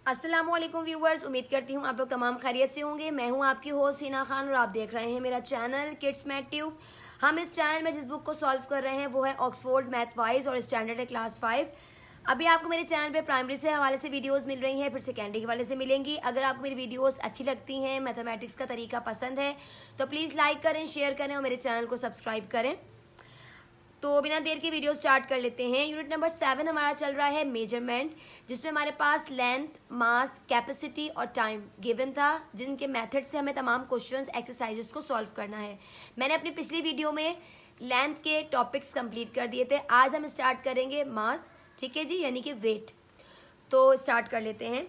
अस्सलामुअलैकुम व्यूवर्स, उम्मीद करती हूँ आप लोग तमाम खैरियत से होंगे। मैं हूँ आपकी होस्ट हिना खान और आप देख रहे हैं मेरा चैनल किड्स मैथ ट्यूब। हम इस चैनल में जिस बुक को सॉल्व कर रहे हैं वो है ऑक्सफोर्ड मैथ वाइज और स्टैंडर्ड है क्लास 5। अभी आपको मेरे चैनल पे प्राइमरी से हवाले से वीडियोस मिल रही हैं, फिर सेकेंडरी के हवाले से मिलेंगी। अगर आपको मेरी वीडियोस अच्छी लगती हैं, मैथमेटिक्स का तरीका पसंद है तो प्लीज़ लाइक करें, शेयर करें और मेरे चैनल को सब्सक्राइब करें। तो बिना देर के वीडियो स्टार्ट कर लेते हैं। यूनिट नंबर 7 हमारा चल रहा है मेजरमेंट, जिसमें हमारे पास लेंथ, मास, कैपेसिटी और टाइम गिवन था, जिनके मेथड से हमें तमाम क्वेश्चंस एक्सरसाइजेस को सॉल्व करना है। मैंने अपनी पिछली वीडियो में लेंथ के टॉपिक्स कंप्लीट कर दिए थे। आज हम स्टार्ट करेंगे मास, ठीक है जी, यानी कि वेट। तो स्टार्ट कर लेते हैं।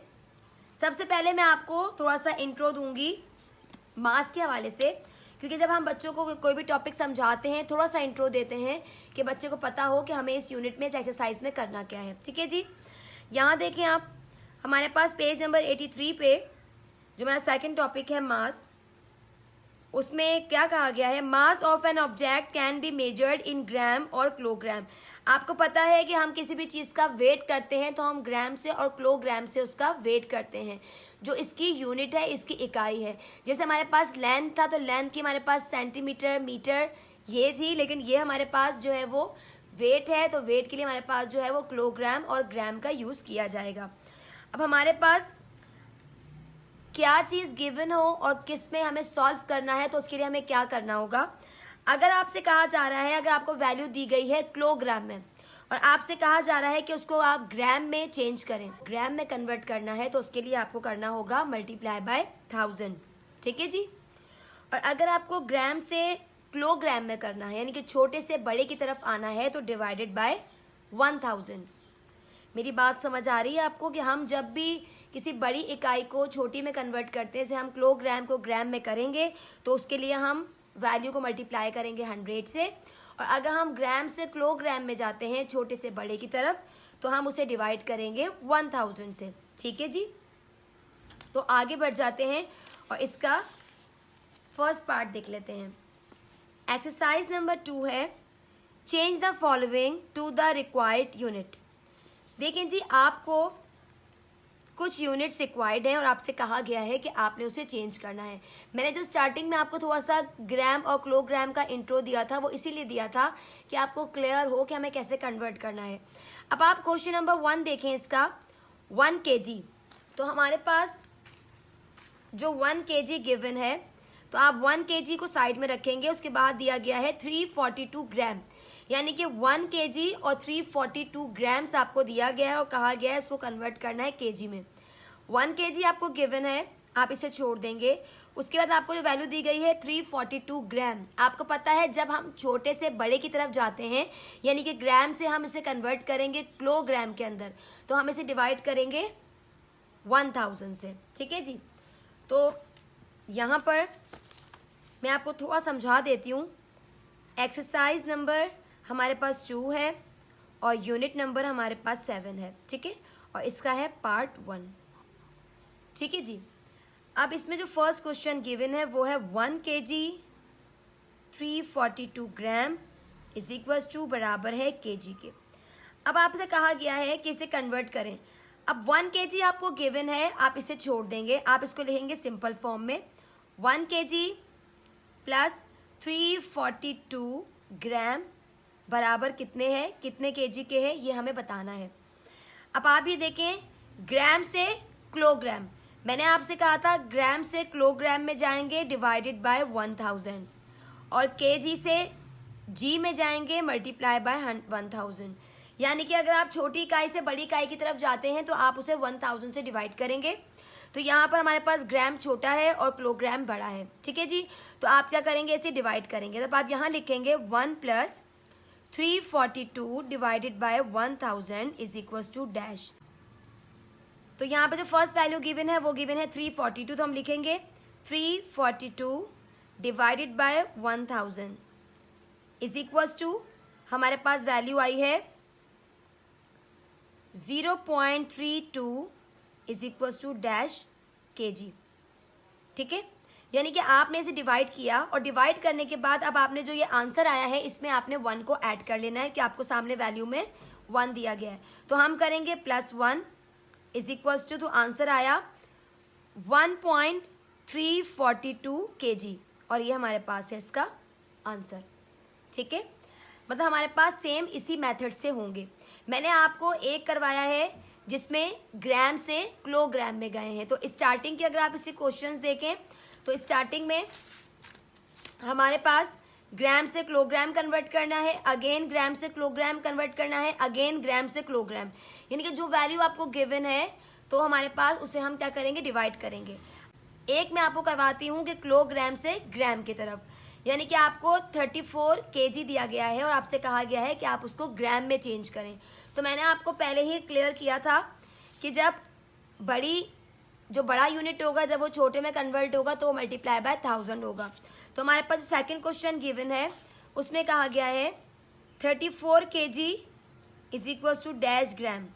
सबसे पहले मैं आपको थोड़ा सा इंट्रो दूंगी मास के हवाले से, क्योंकि जब हम बच्चों को कोई भी टॉपिक समझाते हैं थोड़ा सा इंट्रो देते हैं कि बच्चे को पता हो कि हमें इस यूनिट में इस एक्सरसाइज में करना क्या है। ठीक है जी, यहाँ देखें आप, हमारे पास पेज नंबर 83 पे जो मेरा सेकंड टॉपिक है मास, उसमें क्या कहा गया है, mass of an object can be measured in gram और किलोग्राम। आपको पता है कि हम किसी भी चीज़ का वेट करते हैं तो हम ग्राम से और किलोग्राम से उसका वेट करते हैं। जो इसकी यूनिट है, इसकी इकाई है। जैसे हमारे पास लेंथ था तो लेंथ की हमारे पास सेंटीमीटर, मीटर ये थी, लेकिन ये हमारे पास जो है वो वेट है, तो वेट के लिए हमारे पास जो है वो किलोग्राम और ग्राम का यूज़ किया जाएगा। अब हमारे पास क्या चीज़ गिवन हो और किस में हमें सॉल्व करना है तो उसके लिए हमें क्या करना होगा। अगर आपसे कहा जा रहा है, अगर आपको वैल्यू दी गई है किलोग्राम में और आपसे कहा जा रहा है कि उसको आप ग्राम में चेंज करें, ग्राम में कन्वर्ट करना है, तो उसके लिए आपको करना होगा मल्टीप्लाई बाय 1000। ठीक है जी। और अगर आपको ग्राम से किलोग्राम में करना है, यानी कि छोटे से बड़े की तरफ आना है, तो डिवाइडेड बाय 1000। मेरी बात समझ आ रही है आपको कि हम जब भी किसी बड़ी इकाई को छोटी में कन्वर्ट करते हैं, जैसे हम किलोग्राम को ग्राम में करेंगे तो उसके लिए हम वैल्यू को मल्टीप्लाई करेंगे 100 से, और अगर हम ग्राम से किलोग्राम में जाते हैं छोटे से बड़े की तरफ तो हम उसे डिवाइड करेंगे 1000 से। ठीक है जी। तो आगे बढ़ जाते हैं और इसका फर्स्ट पार्ट देख लेते हैं। एक्सरसाइज नंबर 2 है, change the following to the required unit. देखें जी, आपको कुछ यूनिट्स रिक्वायर्ड हैं और आपसे कहा गया है कि आपने उसे चेंज करना है। मैंने जो स्टार्टिंग में आपको थोड़ा सा ग्राम और किलोग्राम का इंट्रो दिया था वो इसीलिए दिया था कि आपको क्लियर हो कि हमें कैसे कन्वर्ट करना है। अब आप क्वेश्चन नंबर 1 देखें, इसका 1 kg। तो हमारे पास जो 1 kg गिवन है, तो आप 1 kg को साइड में रखेंगे। उसके बाद दिया गया है 342 ग्राम, यानी कि 1 kg और 342 ग्राम्स आपको दिया गया है और कहा गया है इसको कन्वर्ट करना है केजी में। 1 kg आपको गिवन है, आप इसे छोड़ देंगे। उसके बाद आपको जो वैल्यू दी गई है 342 ग्राम। आपको पता है जब हम छोटे से बड़े की तरफ जाते हैं, यानी कि ग्राम से हम इसे कन्वर्ट करेंगे किलोग्राम के अंदर, तो हम इसे डिवाइड करेंगे 1000 से। ठीक है जी। तो यहाँ पर मैं आपको थोड़ा समझा देती हूँ। एक्सरसाइज नंबर हमारे पास 2 है और यूनिट नंबर हमारे पास 7 है। ठीक है, और इसका है पार्ट 1। ठीक है जी। अब इसमें जो फर्स्ट क्वेश्चन गिवन है वो है 1 kg 342 gram is equals to बराबर है kg के। अब आपसे कहा गया है कि इसे कन्वर्ट करें। अब 1 kg आपको गिवन है, आप इसे छोड़ देंगे, आप इसको लिखेंगे सिंपल फॉर्म में 1 kg प्लस 342 ग्राम बराबर कितने हैं, कितने केजी के हैं, ये हमें बताना है। अब आप ये देखें, ग्राम से किलोग्राम, मैंने आपसे कहा था ग्राम से किलोग्राम में जाएंगे डिवाइडेड बाय 1000, और केजी से जी में जाएंगे मल्टीप्लाई बाय 1000। यानी कि अगर आप छोटी इकाई से बड़ी इकाई की तरफ जाते हैं तो आप उसे 1000 से डिवाइड करेंगे। तो यहाँ पर हमारे पास ग्राम छोटा है और किलोग्राम बड़ा है। ठीक है जी। तो आप क्या करेंगे, इसे डिवाइड करेंगे। तब आप यहाँ लिखेंगे 1 plus 342 divided by 1000 is equals to dash. तो यहाँ पे जो फर्स्ट वैल्यू गिवन है वो गिवन है 342, तो हम लिखेंगे 342 divided by 1000 is equals to, हमारे पास वैल्यू आई है 0.32 is equals to dash kg। ठीक है, यानी कि आपने इसे डिवाइड किया और डिवाइड करने के बाद अब आपने जो ये आंसर आया है इसमें आपने 1 को ऐड कर लेना है, कि आपको सामने वैल्यू में 1 दिया गया है। तो हम करेंगे +1 इज इक्वल्स टू, तो आंसर आया 1.342 kg और ये हमारे पास है इसका आंसर। ठीक है, मतलब हमारे पास सेम इसी मेथड से होंगे। मैंने आपको एक करवाया है जिसमें ग्राम से किलोग्राम में गए हैं। तो स्टार्टिंग के अगर आप इसे क्वेश्चंस देखें तो स्टार्टिंग में हमारे पास ग्राम से किलोग्राम कन्वर्ट करना है, अगेन ग्राम से किलोग्राम कन्वर्ट करना है, अगेन ग्राम से किलोग्राम, यानी कि जो वैल्यू आपको गिवन है तो हमारे पास उसे हम क्या करेंगे, डिवाइड करेंगे। एक मैं आपको करवाती हूँ कि किलोग्राम से ग्राम की तरफ, यानी कि आपको 34 kg दिया गया है और आपसे कहा गया है कि आप उसको ग्राम में चेंज करें। तो मैंने आपको पहले ही क्लियर किया था कि जब जो बड़ा यूनिट होगा जब वो छोटे में कन्वर्ट होगा तो वो मल्टीप्लाई बाय 1000 होगा। तो हमारे पास जो सेकंड क्वेश्चन गिवन है उसमें कहा गया है 34 kg is equal to dash gram.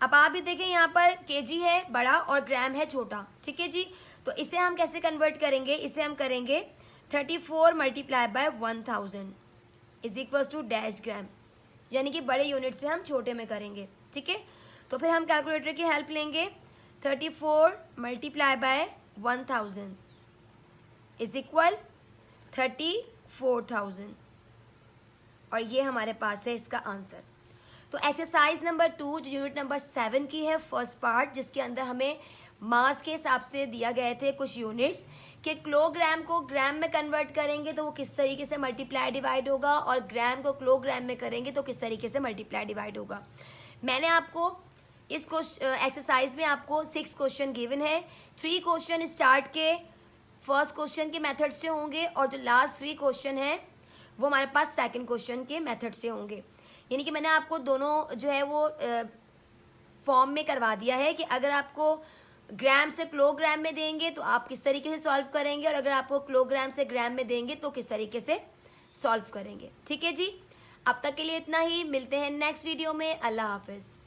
अब आप भी देखें यहाँ पर kg है बड़ा और ग्राम है छोटा। ठीक है जी, तो इसे हम कैसे कन्वर्ट करेंगे, इसे हम करेंगे 34 multiply by 1000 is equal to dash gram, यानी कि बड़े यूनिट से हम छोटे में करेंगे। ठीक है, तो फिर हम कैलकुलेटर की हेल्प लेंगे। 34 मल्टीप्लाई बाय 1000 इज इक्वल 34,000 और ये हमारे पास है इसका आंसर। तो एक्सरसाइज नंबर 2 जो यूनिट नंबर 7 की है फर्स्ट पार्ट, जिसके अंदर हमें मास के हिसाब से दिया गए थे कुछ यूनिट्स कि किलोग्राम को ग्राम में कन्वर्ट करेंगे तो वो किस तरीके से मल्टीप्लाई डिवाइड होगा और ग्राम को किलोग्राम में करेंगे तो किस तरीके से मल्टीप्लाई डिवाइड होगा। मैंने आपको इस एक्सरसाइज में आपको 6 क्वेश्चन गिवन है। 3 क्वेश्चन स्टार्ट के फर्स्ट क्वेश्चन के मेथड से होंगे और जो लास्ट 3 क्वेश्चन है वो हमारे पास सेकंड क्वेश्चन के मेथड से होंगे। यानी कि मैंने आपको दोनों जो है वो फॉर्म में करवा दिया है कि अगर आपको ग्राम से किलोग्राम में देंगे तो आप किस तरीके से सॉल्व करेंगे और अगर आपको किलोग्राम से ग्राम में देंगे तो किस तरीके से सॉल्व करेंगे। ठीक है जी, अब तक के लिए इतना ही, मिलते हैं नेक्स्ट वीडियो में। अल्लाह हाफिज।